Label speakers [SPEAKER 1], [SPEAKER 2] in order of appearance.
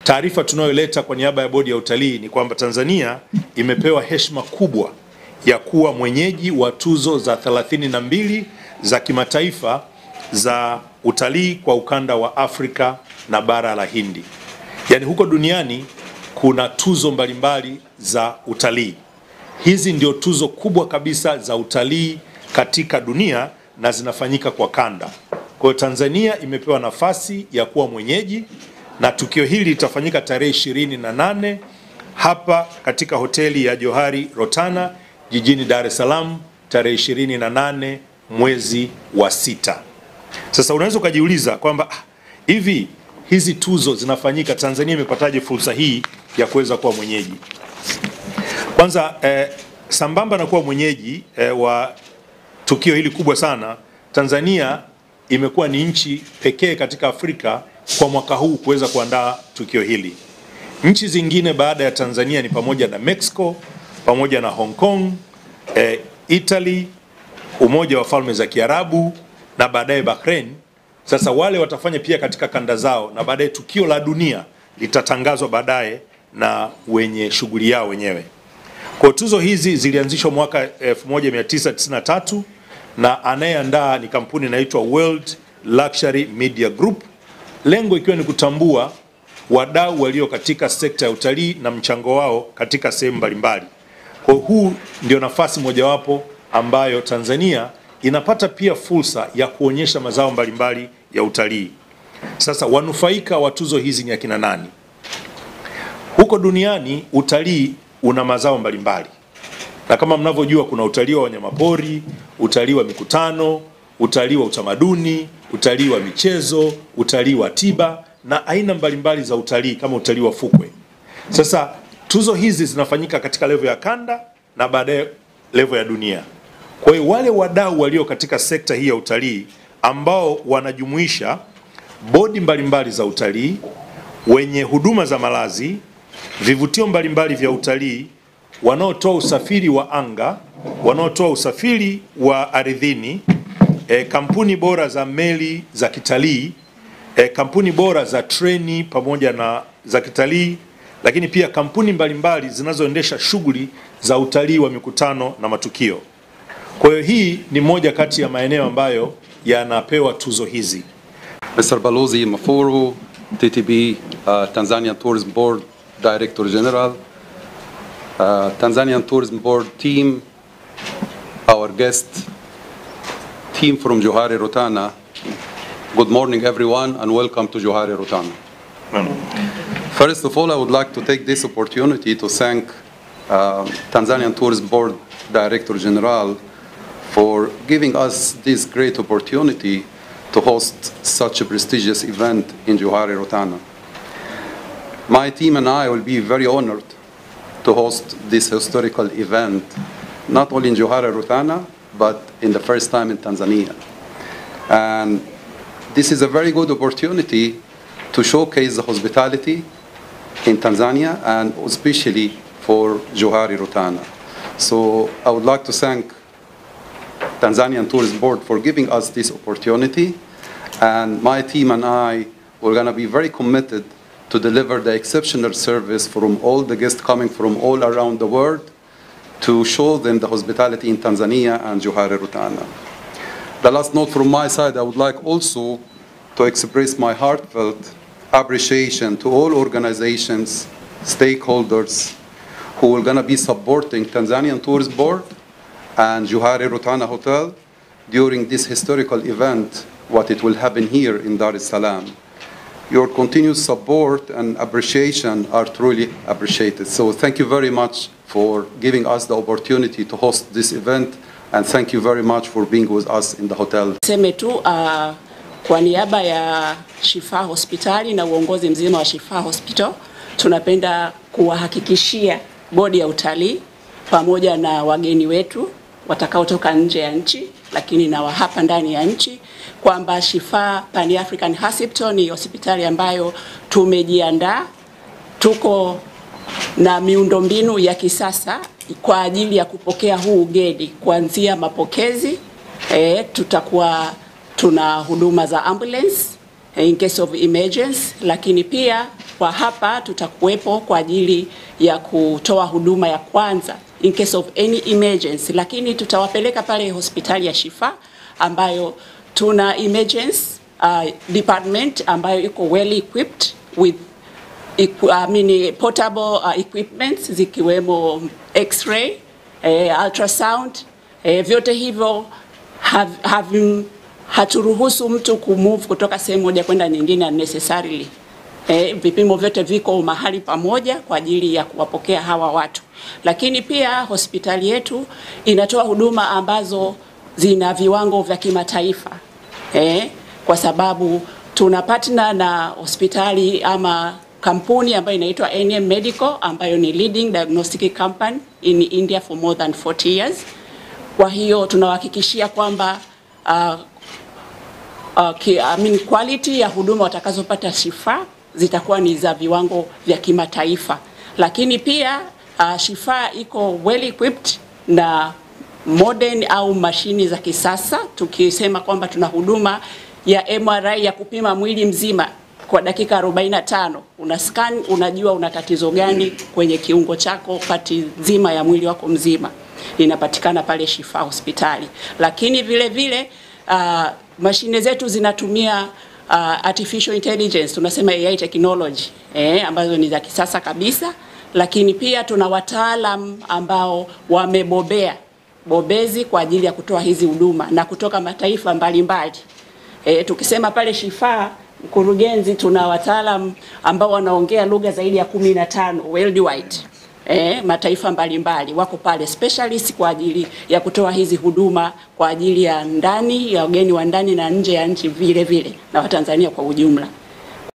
[SPEAKER 1] taarifa tunayoleta kwa niaba ya bodi ya utalii ni kwamba Tanzania imepewa heshima kubwa ya kuwa mwenyeji wa tuzo za 32 za kimataifa za utalii kwa ukanda wa Afrika na bara la Hindi. Yaani huko duniani kuna tuzo mbalimbali za utalii. Hizi ndio tuzo kubwa kabisa za utalii katika dunia na zinafanyika kwa kanda. Kwa hiyo Tanzania imepewa nafasi ya kuwa mwenyeji na tukio hili litafanyika tarehe 28 hapa katika hoteli ya Johari Rotana jijini Dar es Salaam tarehe 28 mwezi wa 6. Sasa unaweza ukajiuliza kwamba hivi hizi tuzo zinafanyika, Tanzania imepataje fursa hii ya kuweza kuwa mwenyeji? Kwanza sambamba na kuwa mwenyeji wa tukio hili kubwa sana, Tanzania imekuwa ni nchi pekee katika Afrika kwa mwaka huu kuweza kuandaa tukio hili. Nchi zingine baada ya Tanzania ni pamoja na Mexico, pamoja na Hong Kong, Italy, Umoja wa Falme za Kiarabu na baadaye Bahrain. Sasa wale watafanya pia katika kanda zao na baadaye tukio la dunia litatangazwa baadaye na wenye shughuli yao wenyewe. Kwa tuzo hizi zilianzishwa mwaka 1993 na anayeandaa ni kampuni inaitwa World Luxury Media Group, lengo ikiwa ni kutambua wadau walio katika sekta ya utalii na mchango wao katika sehemu mbalimbali. Kwa huu ndio nafasi mojawapo ambayo Tanzania inapata pia fursa ya kuonyesha mazao mbalimbali ya utalii. Sasa wanufaika wa tuzo hizi ni akina nani? Huko duniani utalii una mazao mbalimbali. Na kama mnavyojua kuna utalii wa wanyamapori, utalii wa mikutano, utalii wa utamaduni, utalii wa michezo, utalii wa tiba na aina mbalimbali za utalii kama utalii wa fukwe. Sasa tuzo hizi zinafanyika katika level ya kanda na baadaye level ya dunia. Kwa hiyo wale wadau walio katika sekta hii ya utalii ambao wanajumuisha bodi mbalimbali za utalii, wenye huduma za malazi, vivutio mbalimbali vya utalii, wanaotoa usafiri wa anga, wanaotoa usafiri wa ardhini, kampuni bora za meli za kitalii, kampuni bora za treni pamoja na za kitalii, lakini pia kampuni mbalimbali zinazoendesha shughuli za utalii wa mikutano na matukio. Kwa hiyo hii ni moja kati ya maeneo ambayo yanapewa tuzo hizi.
[SPEAKER 2] Mr. Balozi Mafuru, TTB, Tanzanian Tourism Board Director General, Tanzanian Tourism Board team, our guest team from Johari Rotana. Good morning everyone and welcome to Johari Rotana. First of all, I would like to take this opportunity to thank Tanzanian Tourism Board Director General for giving us this great opportunity to host such a prestigious event in Johari Rotana. My team and I will be very honored to host this historical event, not only in Johari Rotana, but in the first time in Tanzania. And this is a very good opportunity to showcase the hospitality in Tanzania and especially for Johari Rotana. So I would like to thank Tanzanian Tourism Board for giving us this opportunity, and my team and I were going to be very committed to deliver the exceptional service from all the guests coming from all around the world to show them the hospitality in Tanzania and Johari Rotana. The last note from my side, I would like also to express my heartfelt appreciation to all organizations, stakeholders who are going to be supporting Tanzanian Tourism Board and Johari Rotana Hotel during this historical event, what it will happen here in Dar es Salaam. Your continued support and appreciation are truly appreciated. So thank you very much for giving us the opportunity to host this event, and thank you very much for being with us in the hotel.
[SPEAKER 3] Seme tu kwa niaba ya Shifa Hospitali na uongozi mzima wa Shifa Hospital, tunapenda kuwahakikishia bodi ya utalii pamoja na wageni wetu watakaotoka nje ya nchi lakini na wa hapa ndani ya nchi kwamba Shifa Pan African Hospital ni hospitali ambayo tumejiandaa, tuko na miundombinu ya kisasa kwa ajili ya kupokea huu ugeni. Kuanzia mapokezi, tutakuwa tuna huduma za ambulance in case of emergency, lakini pia Kwa hapa tutakuwepo kwa ajili ya kutoa huduma ya kwanza in case of any emergency, lakini tutawapeleka pale hospitali ya Shifa ambayo tuna emergency department ambayo iko well equipped with portable equipments zikiwemo x-ray, ultrasound, vyote hivyo haturuhusu mtu kumove kutoka sehemu moja kwenda nyingine unnecessarily. Vipimo vyote viko mahali pamoja kwa ajili ya kuwapokea hawa watu. Lakini pia hospitali yetu inatoa huduma ambazo zina viwango vya kimataifa. Kwa sababu tuna partner na hospitali ama kampuni ambayo inaitwa NM Medical ambayo ni leading diagnostic company in India for more than 40 years. Kwa hiyo tunawahakikishia kwamba quality ya huduma watakazopata Shifa zitakuwa ni za viwango vya kimataifa. Lakini pia Shifa iko well equipped na modern au mashini za kisasa, tukisema kwamba tuna huduma ya MRI ya kupima mwili mzima kwa dakika 45. Una scan, unajua una tatizo gani kwenye kiungo chako, pati nzima ya mwili wako mzima inapatikana pale Shifa hospitali. Lakini vile vile mashine zetu zinatumia artificial intelligence, tunasema AI technology, ambazo ni za kisasa kabisa. Lakini pia tuna wataalam ambao bobezi kwa ajili ya kutoa hizi huduma na kutoka mataifa mbalimbali. Tukisema pale Shifa, mkurugenzi, tuna wataalam ambao wanaongea lugha zaidi ya 15 worldwide. Mataifa mbalimbali wako pale, specialist kwa ajili ya kutoa hizi huduma kwa ajili ya ndani ya wageni wa ndani na nje ya nchi vile vile na Watanzania kwa ujumla.